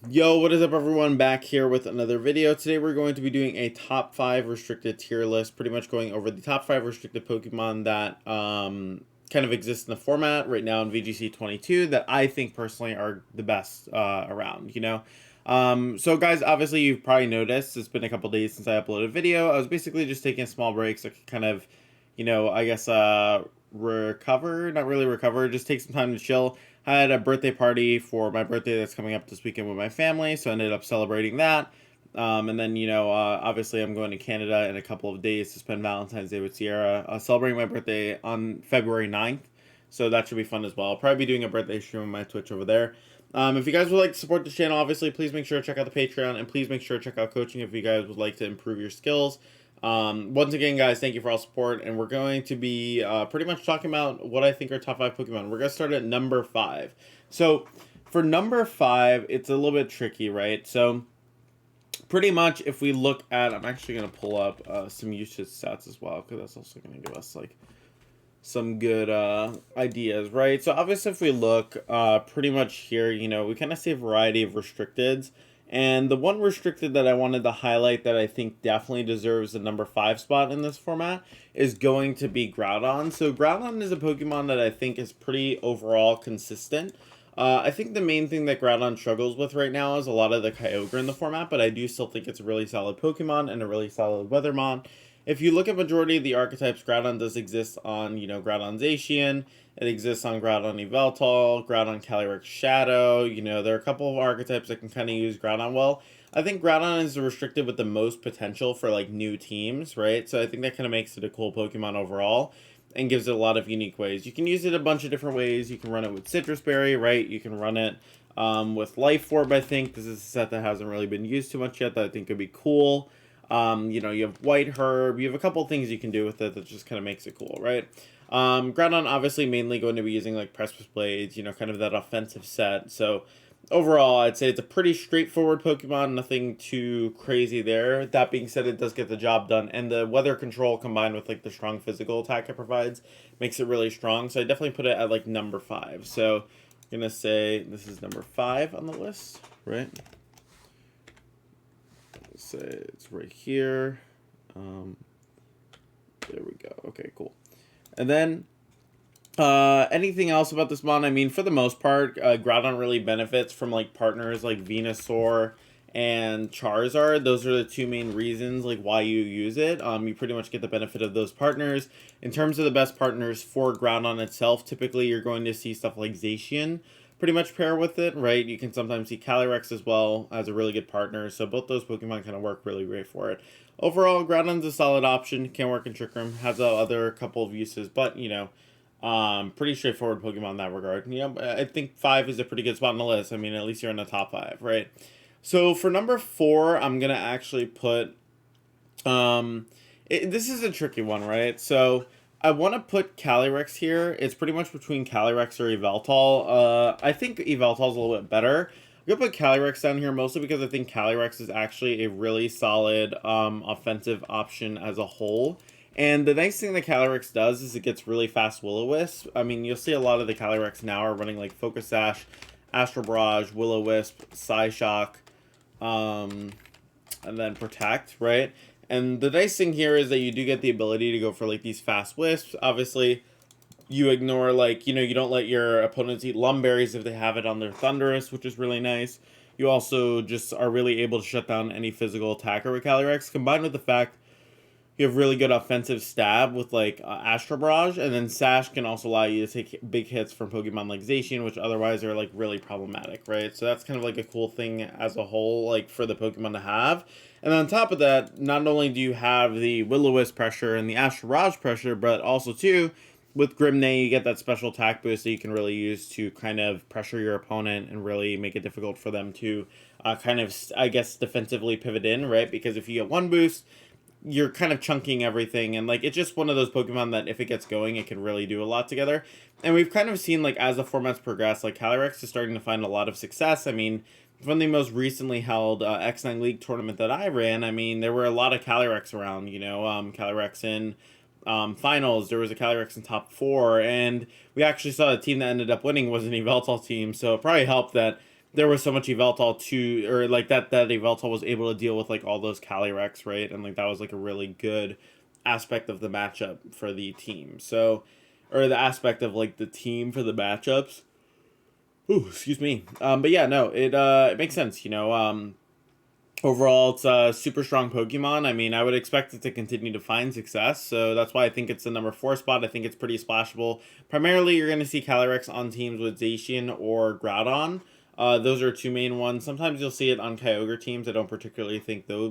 Yo, what is up everyone? Back here with another video. Today we're going to be doing a top 5 restricted tier list, pretty much going over the top 5 restricted Pokemon that kind of exist in the format right now in VGC 22 that I think personally are the best around, So guys, obviously you've probably noticed it's been a couple days since I uploaded a video. I was basically just taking a small break so I could kind of, I guess recover, not really recover, just take some time to chill. I had a birthday party for my birthday that's coming up this weekend with my family, so I ended up celebrating that. And then, obviously I'm going to Canada in a couple of days to spend Valentine's Day with Sierra, celebrating my birthday on February 9th. So that should be fun as well. I'll probably be doing a birthday stream on my Twitch over there. If you guys would like to support the channel, obviously, please make sure to check out the Patreon, and please make sure to check out coaching if you guys would like to improve your skills. Once again, guys, thank you for all support, and we're going to be pretty much talking about what I think are top 5 Pokemon. We're going to start at number 5. So, for number 5, it's a little bit tricky, right? So, pretty much, if we look at... I'm actually going to pull up some usage stats as well, because that's also going to give us, like, some good ideas, right? So, obviously, if we look pretty much here, we kind of see a variety of restricteds. And the one restricted that I wanted to highlight that I think definitely deserves the number 5 spot in this format is going to be Groudon. So Groudon is a Pokemon that I think is pretty overall consistent. I think the main thing that Groudon struggles with right now is a lot of the Kyogre in the format, but I do still think it's a really solid Pokemon and a really solid Weathermon. If you look at majority of the archetypes, Groudon does exist on, Groudon Zeissian. It exists on Groudon Veltal, Groudon Calyrex Shadow. There are a couple of archetypes that can kind of use Groudon well. I think Groudon is restricted with the most potential for, like, new teams, right? So I think that kind of makes it a cool Pokemon overall and gives it a lot of unique ways. You can use it a bunch of different ways. You can run it with Citrus Berry, right? You can run it with Life Orb, I think. This is a set that hasn't really been used too much yet that I think could be cool. You have White Herb. You have a couple things you can do with it that just kind of makes it cool, right? Groudon obviously mainly going to be using like Precipice Blades, kind of that offensive set. So overall, I'd say it's a pretty straightforward Pokemon, nothing too crazy there. That being said, it does get the job done, and the weather control combined with like the strong physical attack it provides makes it really strong. So I definitely put it at like number 5. So I'm gonna say this is number 5 on the list, right? Let's say it's right here. There we go. Okay, cool. And then anything else about this mon? I mean, for the most part, Groudon really benefits from like partners like Venusaur and Charizard. Those are the two main reasons like why you use it. You pretty much get the benefit of those partners. In terms of the best partners for Groudon itself, typically you're going to see stuff like Zeissian pretty much pair with it, right? You can sometimes see Calyrex as well as a really good partner. So both those Pokemon kind of work really great for it. Overall, Groudon's a solid option. Can work in Trick Room. Has a other couple of uses, but pretty straightforward Pokemon in that regard. I think 5 is a pretty good spot on the list. I mean, at least you're in the top 5, right? So for number 4, I'm gonna actually put. This is a tricky one, right? So I want to put Calyrex here. It's pretty much between Calyrex or Yveltal. I think Yveltal's a little bit better. I'm gonna put Calyrex down here mostly because I think Calyrex is actually a really solid offensive option as a whole. And the nice thing that Calyrex does is it gets really fast Will-O-Wisp. I mean, you'll see a lot of the Calyrex now are running like Focus Sash, Astral Barrage, Will-O-Wisp, Psyshock, and then Protect, right? And the nice thing here is that you do get the ability to go for like these fast wisps. Obviously, you ignore like, you don't let your opponents eat Lumberries if they have it on their Thundurus, which is really nice. You also just are really able to shut down any physical attacker with Calyrex, combined with the fact you have really good offensive stab with like Astral Barrage, and then Sash can also allow you to take big hits from Pokemon like Zacian, which otherwise are like really problematic, right? So that's kind of like a cool thing as a whole, like for the Pokemon to have. And on top of that, not only do you have the Will-O-Wisp pressure and the Astral Barrage pressure, but also too, with Grimnay, you get that special attack boost that you can really use to kind of pressure your opponent and really make it difficult for them to kind of, I guess, defensively pivot in, right? Because if you get one boost, you're kind of chunking everything, and like it's just one of those Pokemon that if it gets going, it can really do a lot together. And we've kind of seen like as the formats progress, like Calyrex is starting to find a lot of success. I mean, from the most recently held X9 League tournament that I ran, I mean, there were a lot of Calyrex around, Calyrex in finals, there was a Calyrex in top 4, and we actually saw a team that ended up winning was an Veltal team, so it probably helped that there was so much Veltal to, or like that Veltal was able to deal with like all those Calyrex, right? And like that was like a really good aspect of the matchup for the team. So, or the aspect of like the team for the matchups. Ooh, excuse me. But yeah, no, it makes sense. Overall, it's a super strong Pokemon. I mean, I would expect it to continue to find success, so that's why I think it's the number 4 spot. I think it's pretty splashable. Primarily, you're going to see Calyrex on teams with Zeissian or Groudon. Those are two main ones. Sometimes you'll see it on Kyogre teams. I don't particularly think those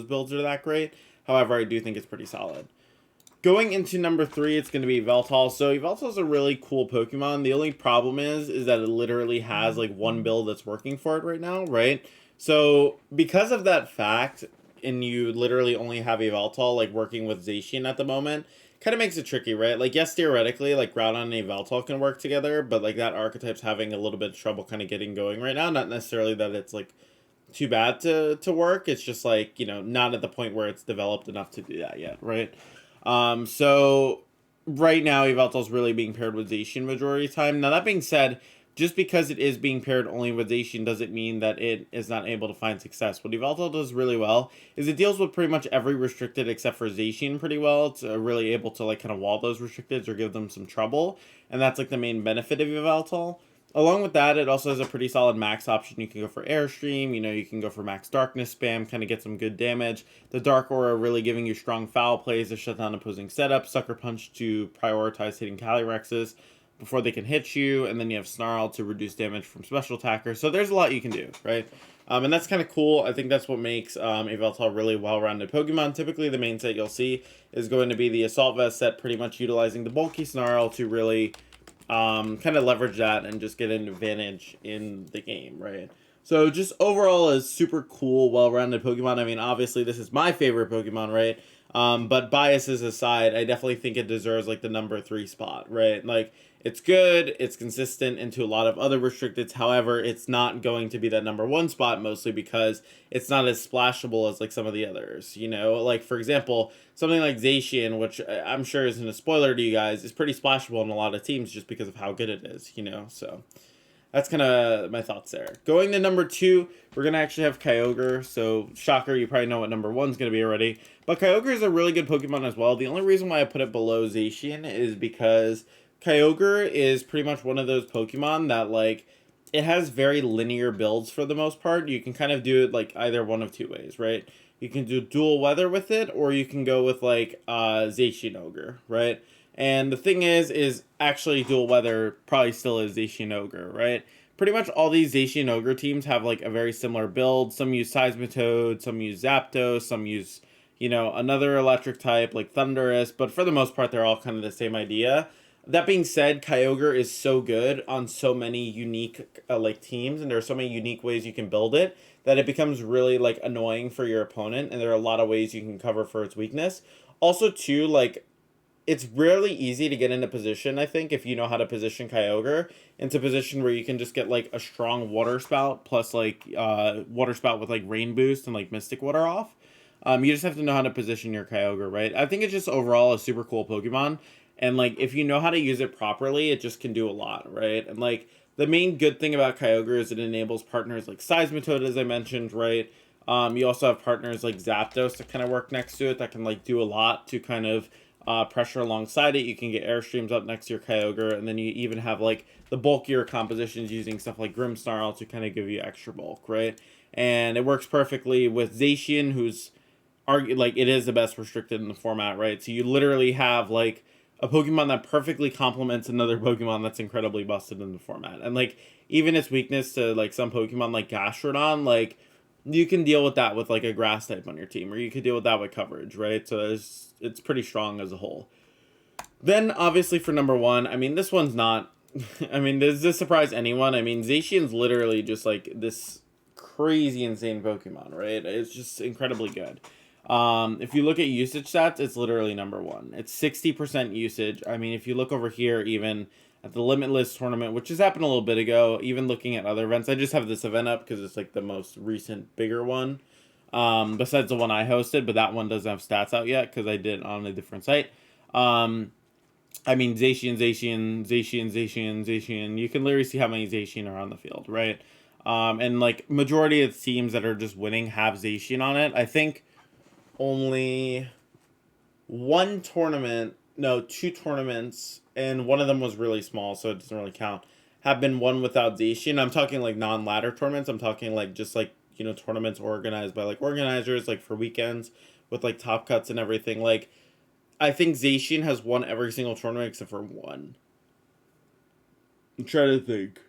builds are that great. However, I do think it's pretty solid. Going into number 3, it's going to be Veltal. So Veltal is a really cool Pokemon. The only problem is that it literally has like one build that's working for it right now, right? So because of that fact, and you literally only have a Veltal like working with Zeissian at the moment, kind of makes it tricky, right? Like, yes, theoretically, like Groudon and a Veltal can work together, but like that archetype's having a little bit of trouble kind of getting going right now. Not necessarily that it's like too bad to work. It's just like, not at the point where it's developed enough to do that yet, right? So right now, Yveltal's really being paired with Zacian majority of the time. Now, that being said, just because it is being paired only with Zacian doesn't mean that it is not able to find success. What Yveltal does really well is it deals with pretty much every restricted except for Zacian pretty well. It's really able to like kind of wall those restricteds or give them some trouble. And that's like the main benefit of Yveltal. Along with that, it also has a pretty solid max option. You can go for Airstream, you can go for max darkness spam, kind of get some good damage. The Dark Aura really giving you strong foul plays to shut down opposing setups. Sucker Punch to prioritize hitting Calyrexes before they can hit you. And then you have Snarl to reduce damage from special attackers. So there's a lot you can do, right? And that's kind of cool. I think that's what makes a Veltal really well-rounded Pokemon. Typically, the main set you'll see is going to be the Assault Vest set, pretty much utilizing the bulky Snarl to really kind of leverage that and just get an advantage in the game, right? So just overall a super cool, well-rounded Pokemon. I mean, obviously this is my favorite Pokemon, right? But biases aside, I definitely think it deserves like the number 3 spot, right? Like, it's good, it's consistent into a lot of other restricteds. However, it's not going to be that number 1 spot, mostly because it's not as splashable as like some of the others, like for example, something like Zacian, which I'm sure isn't a spoiler to you guys, is pretty splashable in a lot of teams just because of how good it is, so that's kind of my thoughts there. Going to number 2, we're going to actually have Kyogre. So, shocker, you probably know what number 1 is going to be already. But Kyogre is a really good Pokemon as well. The only reason why I put it below Zacian is because Kyogre is pretty much one of those Pokemon that, like, it has very linear builds for the most part. You can kind of do it, like, either one of two ways, right? You can do dual weather with it, or you can go with, like, Zacian Ogre, right? And the thing is actually dual weather probably still is Zacian Ogre, right? Pretty much all these Zacian Ogre teams have like a very similar build. Some use Seismitoad, some use Zapdos, some use, another electric type like Thundurus, but for the most part they're all kind of the same idea. That being said, Kyogre is so good on so many unique like teams, and there are so many unique ways you can build it that it becomes really like annoying for your opponent, and there are a lot of ways you can cover for its weakness. Also, too, like, it's rarely easy to get into position, I think, if you know how to position Kyogre, into position where you can just get, like, a strong Water Spout plus, like, Water Spout with, like, Rain Boost and, like, Mystic Water off. You just have to know how to position your Kyogre, right? I think it's just overall a super cool Pokemon, and, like, if you know how to use it properly, it just can do a lot, right? And, like, the main good thing about Kyogre is it enables partners like Seismitoad, as I mentioned, right? You also have partners like Zapdos that kind of work next to it that can, like, do a lot to kind of pressure alongside it. You can get Airstreams up next to your Kyogre, and then you even have like the bulkier compositions using stuff like Grimmsnarl to kind of give you extra bulk, right? And it works perfectly with Zacian, who's like it is the best restricted in the format, right? So you literally have like a Pokemon that perfectly complements another Pokemon that's incredibly busted in the format, and like even its weakness to like some Pokemon like Gastrodon, like you can deal with that with like a grass type on your team, or you could deal with that with coverage, right? So it's pretty strong as a whole. Then obviously for number 1, I mean this one's not I mean, does this surprise anyone? I mean, Zacian's literally just like this crazy insane Pokemon, right? It's just incredibly good. If you look at usage stats, it's literally number 1. It's 60% usage. I mean, if you look over here, even at the Limitless tournament, which just happened a little bit ago, even looking at other events, I just have this event up because it's like the most recent, bigger one. Besides the one I hosted, but that one doesn't have stats out yet because I did it on a different site. I mean, Zacian. You can literally see how many Zacian are on the field, right? And like majority of the teams that are just winning have Zeissian on it. I think only one tournament, no, two tournaments, and one of them was really small, so it doesn't really count, have been won without Zeissian. I'm talking like non-ladder tournaments. I'm talking like just like, you know, tournaments organized by like organizers, like for weekends with like top cuts and everything. Like, I think Zeissian has won every single tournament except for one. I'm trying to think.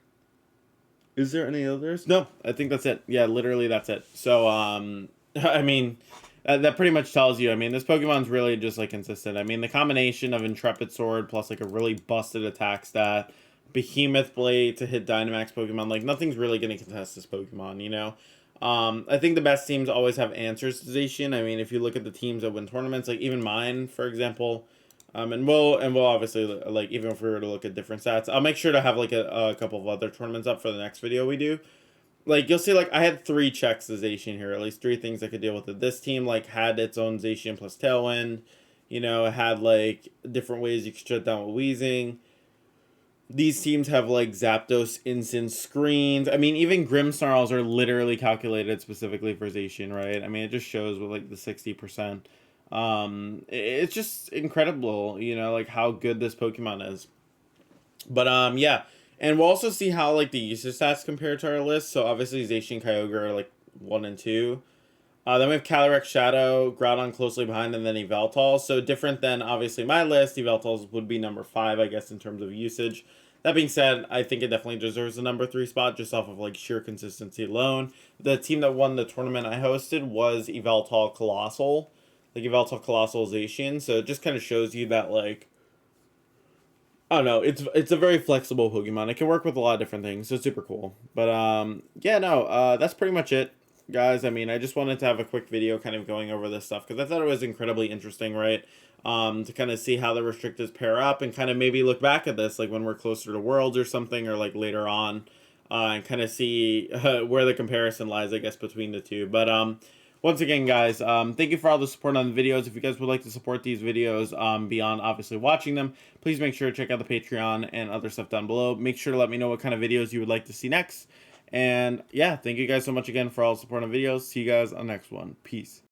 Is there any others? No, I think that's it. Yeah, literally that's it. So, I mean, that pretty much tells you. I mean, this Pokemon's really just like consistent. I mean, the combination of Intrepid Sword plus like a really busted attack stat, Behemoth Blade to hit Dynamax Pokemon, like nothing's really going to contest this Pokemon, you know? I think the best teams always have answers to Zacian. I mean, if you look at the teams that win tournaments, like even mine, for example, and we'll obviously, like, even if we were to look at different stats, I'll make sure to have like a couple of other tournaments up for the next video we do. Like, you'll see, like, I had 3 checks to Zacian here, at least 3 things I could deal with it. This team, like, had its own Zacian plus Tailwind. You know, it had, like, different ways you could shut down with Weezing. These teams have, like, Zapdos instant screens. I mean, even Grimmsnarls are literally calculated specifically for Zacian, right? I mean, it just shows with, like, the 60%. It's just incredible, you know, like, how good this Pokemon is. But, yeah. And we'll also see how, like, the usage stats compare to our list. So, obviously, Zacian and Kyogre are, like, 1 and 2. Then we have Calyrex Shadow, Groudon closely behind, and then Veltal. So, different than, obviously, my list. Veltal's would be number 5, I guess, in terms of usage. That being said, I think it definitely deserves the number 3 spot just off of, like, sheer consistency alone. The team that won the tournament I hosted was Veltal Colossal. Like, Veltal Colossal Zacian. So, it just kind of shows you that, like, I don't know. It's a very flexible Pokemon. It can work with a lot of different things. So it's super cool. But yeah, no. That's pretty much it, guys. I mean, I just wanted to have a quick video kind of going over this stuff because I thought it was incredibly interesting, right? To kind of see how the restricteds pair up and kind of maybe look back at this like when we're closer to Worlds or something or like later on, and kind of see where the comparison lies, I guess, between the two. But once again, guys, thank you for all the support on the videos. If you guys would like to support these videos beyond obviously watching them, please make sure to check out the Patreon and other stuff down below. Make sure to let me know what kind of videos you would like to see next. And yeah, thank you guys so much again for all the support on videos. See you guys on the next one. Peace.